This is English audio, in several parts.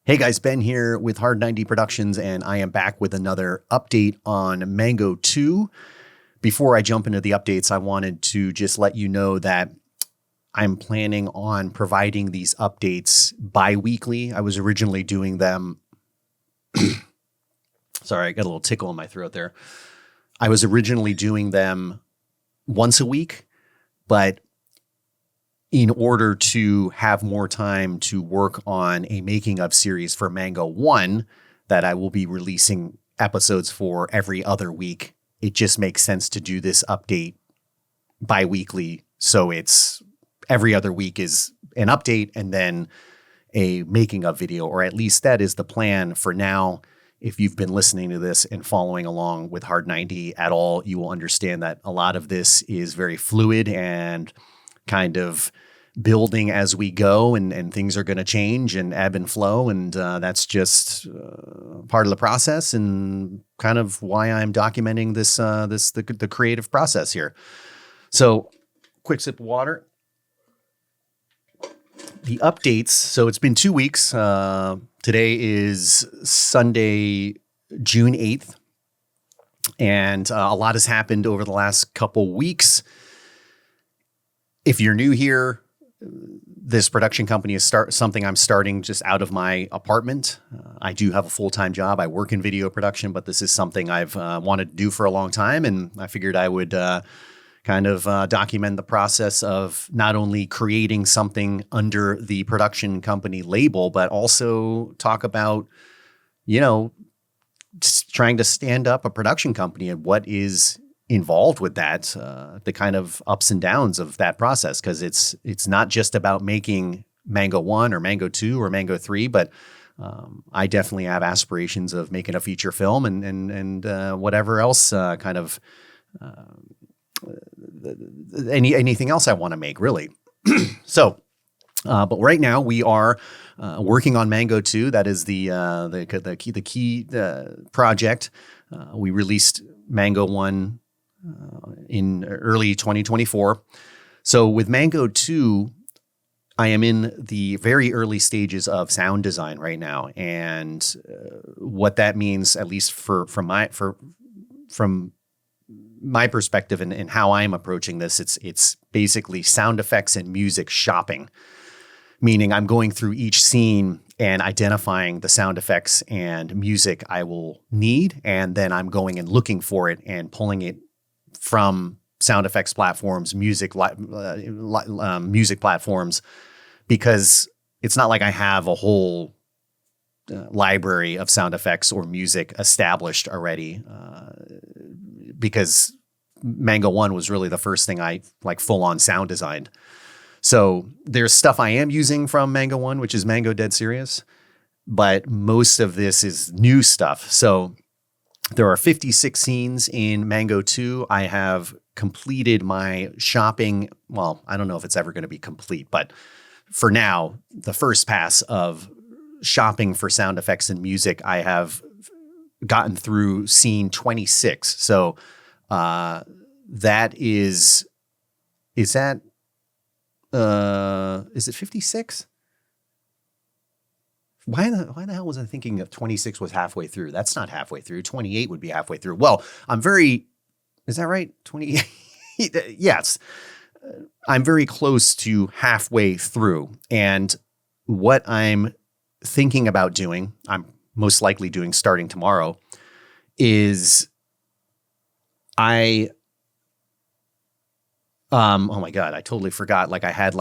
Hey guys, Ben here with H90 Productions, and I am back with another update on Mango 2. Before I jump into the updates, I wanted to just let you know that I'm planning on providing these updates bi-weekly. I was originally doing them. Sorry, I got a little tickle in my throat there. I was originally doing them once a week, but in order to have more time to work on a making of series for Mango 1 that I will be releasing episodes for every other week, it just makes sense to do this update bi-weekly. So it's every other week is an update and then a making of video, or at least that is the plan for now. If you've been listening to this and following along with H90 at all, you will understand that a lot of this is very fluid and kind of building as we go, and things are going to change and ebb and flow. And that's just part of the process and kind of why I'm documenting the creative process here. So quick sip of water. The updates. So it's been 2 weeks. Today is Sunday, June 8th. And a lot has happened over the last couple weeks. If you're new here, this production company is something I'm starting just out of my apartment. I do have a full-time job. I work in video production, but this is something I've wanted to do for a long time. And I figured I would document the process of not only creating something under the production company label, but also talk about, trying to stand up a production company and what is involved with that, the kind of ups and downs of that process. Cause it's not just about making Mango 1 or Mango 2 or Mango 3, but I definitely have aspirations of making a feature film and whatever else anything else I want to make, really. So, but right now we are working on Mango 2. That is the key project. We released Mango 1 in early 2024. So with Mango 2, I am in the very early stages of sound design right now, and what that means, at least from my perspective and how I'm approaching this, it's basically sound effects and music shopping. Meaning I'm going through each scene and identifying the sound effects and music I will need, and then I'm going and looking for it and pulling it from sound effects platforms, music platforms, because it's not like I have a whole library of sound effects or music established already, because Mango 1 was really the first thing I full on sound designed. So there's stuff I am using from Mango 1, which is Mango Dead Serious, but most of this is new stuff. So there are 56 scenes in Mango 2. I have completed my shopping. Well, I don't know if it's ever going to be complete, but for now, the first pass of shopping for sound effects and music, I have gotten through scene 26. So that is it 56? Why the hell was I thinking of 26 was halfway through? That's not halfway through. 28 would be halfway through. Well, is that right? 28? Yes. I'm very close to halfway through. And what I'm thinking about doing, I'm most likely doing starting tomorrow, is oh my God, I totally forgot. I had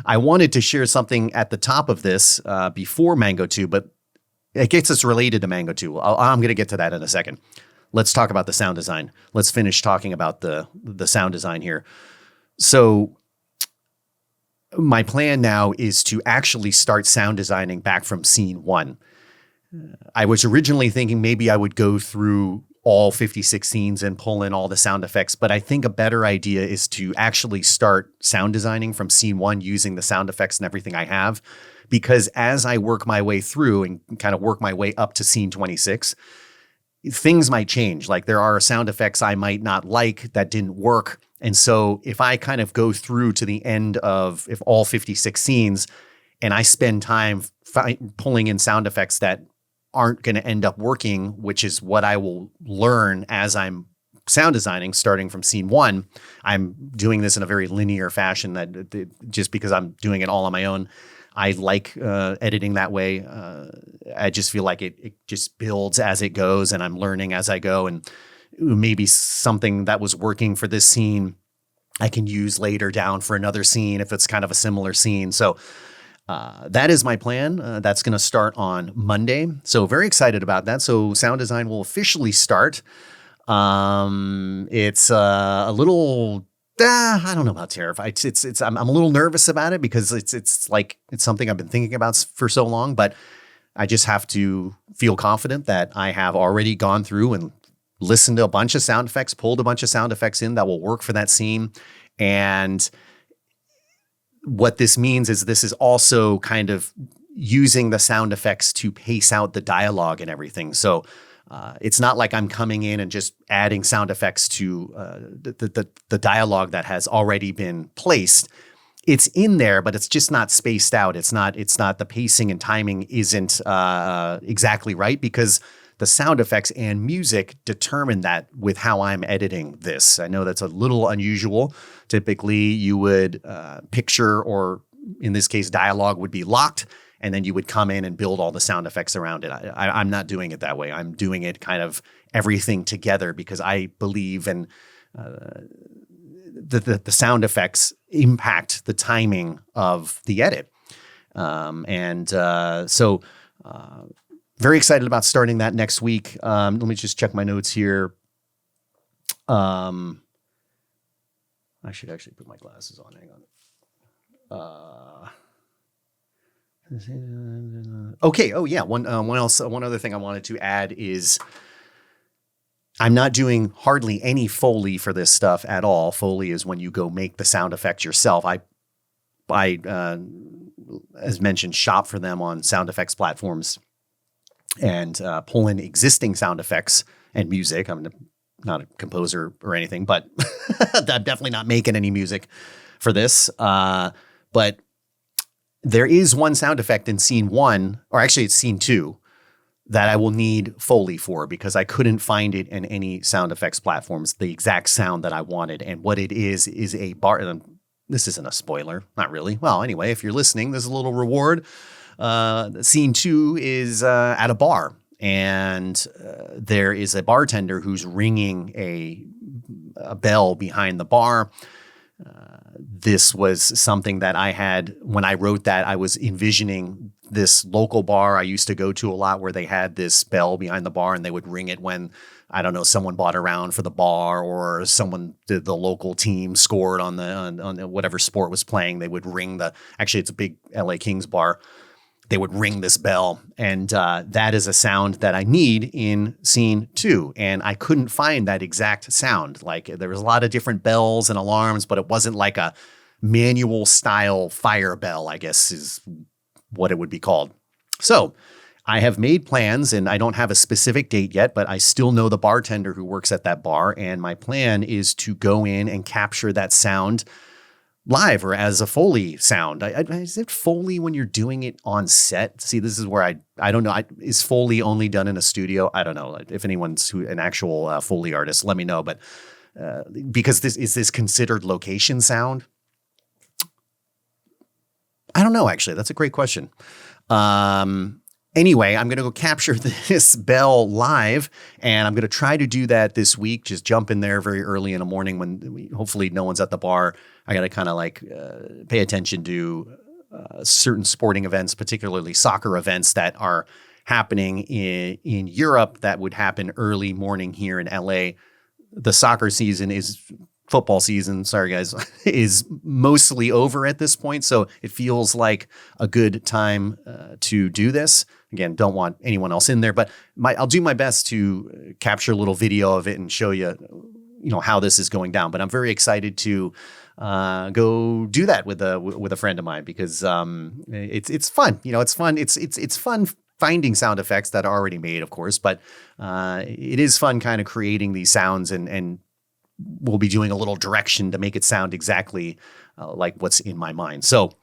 I wanted to share something at the top of this before Mango 2, but it gets us related to Mango 2. I'm going to get to that in a second. Let's talk about the sound design. Let's finish talking about the sound design here. So my plan now is to actually start sound designing back from scene 1. I was originally thinking maybe I would go through all 56 scenes and pull in all the sound effects. But I think a better idea is to actually start sound designing from scene 1 using the sound effects and everything I have. Because as I work my way through and kind of work my way up to scene 26, things might change. Like there are sound effects I might not like that didn't work. And so if I kind of go through to the end of all 56 scenes and I spend time pulling in sound effects that aren't going to end up working, which is what I will learn as I'm sound designing, starting from scene one. I'm doing this in a very linear fashion that just because I'm doing it all on my own. I like editing that way. I just feel like it just builds as it goes, and I'm learning as I go. And maybe something that was working for this scene I can use later down for another scene if it's kind of a similar scene. So that is my plan. That's going to start on Monday. So very excited about that. So sound design will officially start. It's a little, I don't know about terrified. I'm a little nervous about it because it's something I've been thinking about for so long, but I just have to feel confident that I have already gone through and listened to a bunch of sound effects, pulled a bunch of sound effects in that will work for that scene. And what this means is this is also kind of using the sound effects to pace out the dialogue and everything. So it's not like I'm coming in and just adding sound effects to the dialogue that has already been placed. It's in there, but it's just not spaced out. It's not the pacing and timing isn't exactly right because the sound effects and music determine that with how I'm editing this. I know that's a little unusual. Typically, you would picture, or in this case, dialogue would be locked, and then you would come in and build all the sound effects around it. I'm not doing it that way. I'm doing it kind of everything together because I believe in the sound effects impact the timing of the edit. So very excited about starting that next week. Let me just check my notes here. I should actually put my glasses on. Hang on. Okay. Oh yeah. One other thing I wanted to add is I'm not doing hardly any Foley for this stuff at all. Foley is when you go make the sound effects yourself. I as mentioned, shop for them on sound effects platforms and pull in existing sound effects and music. I'm not a composer or anything, but I'm definitely not making any music for this. But there is one sound effect in scene one, or actually it's scene two, that I will need Foley for because I couldn't find it in any sound effects platforms, the exact sound that I wanted. And what it is a bar. This isn't a spoiler, not really. Well, anyway, if you're listening, there's a little reward. Scene two is at a bar, and there is a bartender who's ringing a bell behind the bar. This was something that I had, when I wrote that, I was envisioning this local bar I used to go to a lot where they had this bell behind the bar and they would ring it when, I don't know, someone bought a round for the bar or the local team scored on whatever sport was playing. They would ring actually it's a big LA Kings bar. They would ring this bell, and that is a sound that I need in scene two. And I couldn't find that exact sound. Like there was a lot of different bells and alarms, but it wasn't like a manual style fire bell, I guess is what it would be called. So I have made plans, and I don't have a specific date yet, but I still know the bartender who works at that bar. And my plan is to go in and capture that sound live or as a Foley sound. Is it Foley when you're doing it on set? See, this is where I don't know. Is Foley only done in a studio? I don't know. If anyone's an actual Foley artist, let me know. But because is this considered location sound? I don't know, actually. That's a great question. Anyway, I'm going to go capture this bell live, and I'm going to try to do that this week. Just jump in there very early in the morning when hopefully no one's at the bar. I got to kind of pay attention to certain sporting events, particularly soccer events that are happening in Europe that would happen early morning here in LA. The soccer season football season, sorry guys, is mostly over at this point. So it feels like a good time to do this. Again, don't want anyone else in there, but I'll do my best to capture a little video of it and show you, how this is going down. But I'm very excited to go do that with a friend of mine because it's fun. It's fun. It's fun finding sound effects that are already made, of course, but it is fun kind of creating these sounds and we'll be doing a little direction to make it sound exactly like what's in my mind. So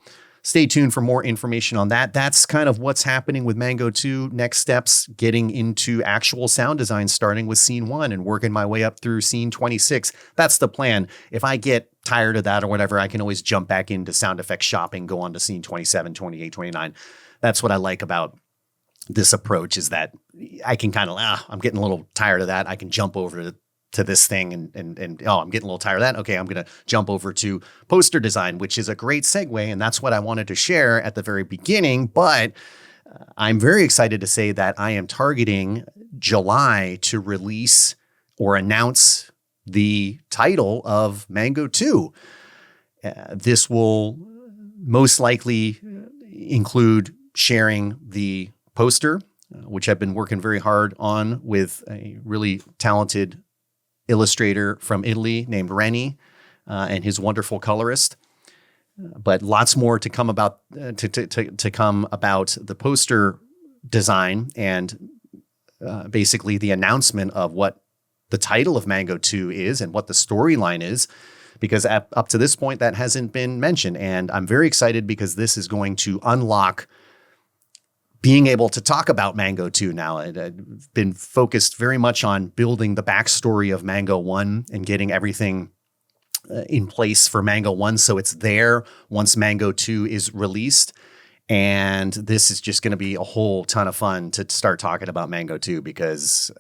stay tuned for more information on that. That's kind of what's happening with Mango 2. Next steps, getting into actual sound design, starting with scene 1 and working my way up through scene 26. That's the plan. If I get tired of that or whatever, I can always jump back into sound effects shopping, go on to scene 27, 28, 29. That's what I like about this approach, is that I can kind of, I'm getting a little tired of that. I can jump over to this thing and I'm getting a little tired of that. Okay, I'm going to jump over to poster design, which is a great segue. And that's what I wanted to share at the very beginning. But I'm very excited to say that I am targeting July to release or announce the title of Mango 2. This will most likely include sharing the poster, which I've been working very hard on with a really talented illustrator from Italy named Rennie and his wonderful colorist. But lots more to come about to come about the poster design and basically the announcement of what the title of Mango 2 is and what the storyline is, because up to this point that hasn't been mentioned. And I'm very excited because this is going to unlock being able to talk about Mango 2 now. I've been focused very much on building the backstory of Mango 1 and getting everything in place for Mango 1 so it's there once Mango 2 is released. And this is just going to be a whole ton of fun to start talking about Mango 2 because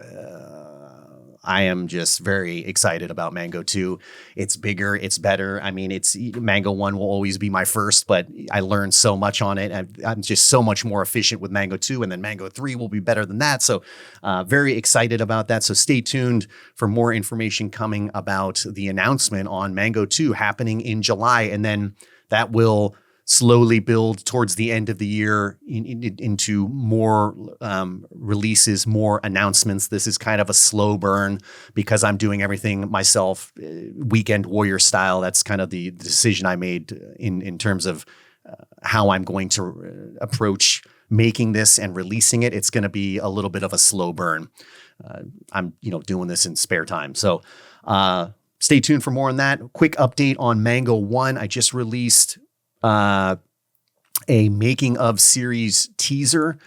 I am just very excited about Mango 2. It's bigger, it's better. I mean, Mango 1 will always be my first, but I learned so much on it. I'm just so much more efficient with Mango 2, and then Mango 3 will be better than that. So very excited about that. So stay tuned for more information coming about the announcement on Mango 2 happening in July. And then that will slowly build towards the end of the year into more releases, more announcements. This is kind of a slow burn because I'm doing everything myself, weekend warrior style. That's kind of the decision I made in terms of how I'm going to approach making this and releasing it. It's going to be a little bit of a slow burn. I'm doing this in spare time. So stay tuned for more on that. Quick update on Mango 1. I just released a making of series teaser,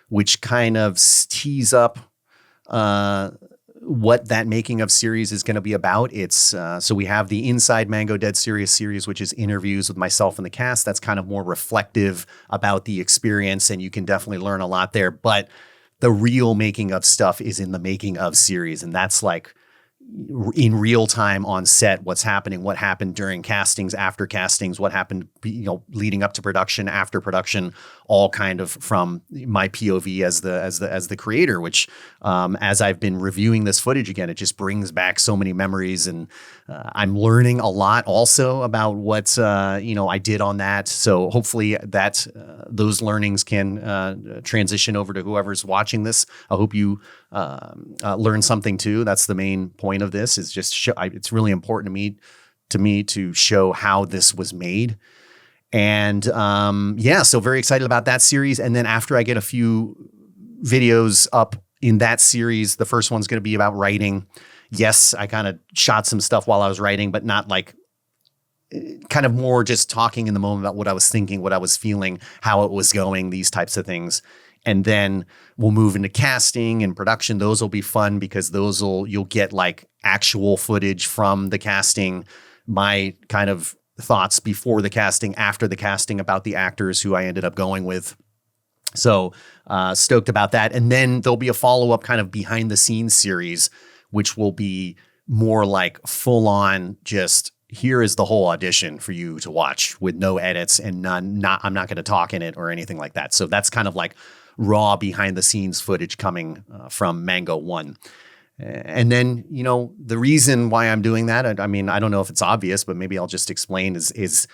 which kind of tees up what that making of series is going to be about. It's so we have the Inside Mango Dead series, which is interviews with myself and the cast. That's kind of more reflective about the experience, and you can definitely learn a lot there. But the real making of stuff is in the making of series, and that's like in real time on set, what's happening, what happened during castings, after castings, what happened, leading up to production, after production, all kind of from my POV as the creator, which as I've been reviewing this footage again, it just brings back so many memories. And I'm learning a lot also about what, I did on that. So hopefully that those learnings can transition over to whoever's watching this. I hope you learn something too. That's the main point of this, is just it's really important to me to show how this was made. And so very excited about that series. And then after I get a few videos up in that series, the first one's going to be about writing. Yes, I kind of shot some stuff while I was writing, but not like, kind of more just talking in the moment about what I was thinking, what I was feeling, how it was going, these types of things. And then we'll move into casting and production. Those will be fun because you'll get like actual footage from the casting, my kind of thoughts before the casting, after the casting, about the actors who I ended up going with. So stoked about that. And then there'll be a follow-up kind of behind the scenes series, which will be more like full on, just here is the whole audition for you to watch with no edits and I'm not going to talk in it or anything like that. So that's kind of like raw behind the scenes footage coming from Mango 1. And then, the reason why I'm doing that, I mean, I don't know if it's obvious, but maybe I'll just explain is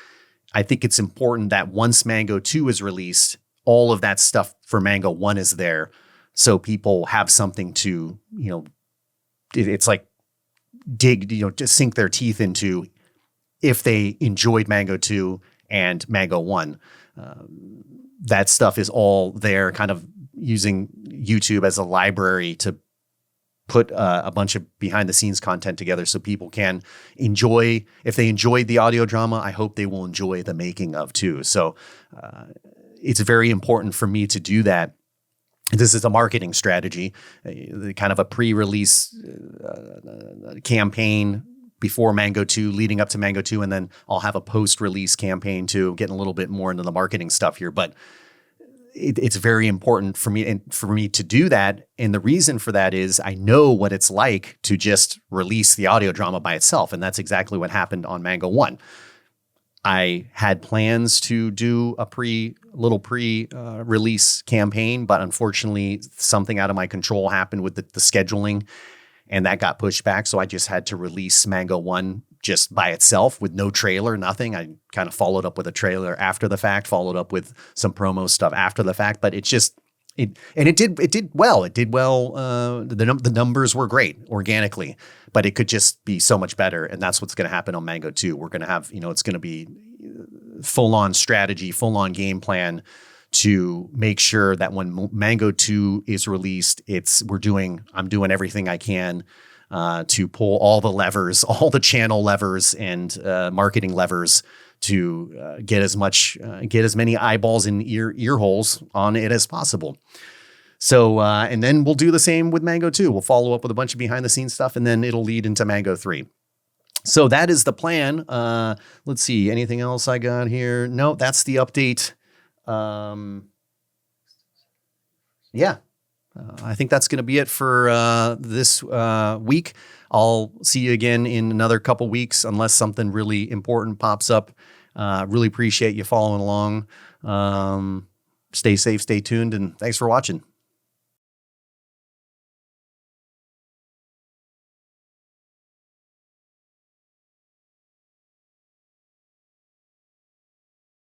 I think it's important that once Mango 2 is released, all of that stuff for Mango 1 is there. So people have something to, it's like dig, to sink their teeth into if they enjoyed Mango 2 and Mango 1. That stuff is all there, kind of using YouTube as a library to put a bunch of behind the scenes content together so people can enjoy. If they enjoyed the audio drama, I hope they will enjoy the making of too. So it's very important for me to do that. This is a marketing strategy, kind of a pre-release campaign before Mango 2, leading up to Mango 2, and then I'll have a post-release campaign too, getting a little bit more into the marketing stuff here. But it's very important for me to do that. And the reason for that is I know what it's like to just release the audio drama by itself. And that's exactly what happened on Mango 1. I had plans to do a pre-release campaign, but unfortunately something out of my control happened with the scheduling, and that got pushed back. So I just had to release Mango 1 just by itself with no trailer, nothing. I kind of followed up with a trailer after the fact, followed up with some promo stuff after the fact, but it did well. It did well. The numbers were great organically, but it could just be so much better. And that's what's going to happen on Mango 2. We're going to have, it's going to be full on strategy, full on game plan to make sure that when Mango 2 is released, I'm doing everything I can to pull all the levers, all the channel levers and marketing levers to get as many eyeballs and ear holes on it as possible. So, and then we'll do the same with Mango 2. We'll follow up with a bunch of behind the scenes stuff, and then it'll lead into Mango 3. So that is the plan. Let's see, anything else I got here? No, that's the update. Yeah. I think that's going to be it for this week. I'll see you again in another couple weeks unless something really important pops up. Really appreciate you following along. Stay safe, stay tuned, and thanks for watching.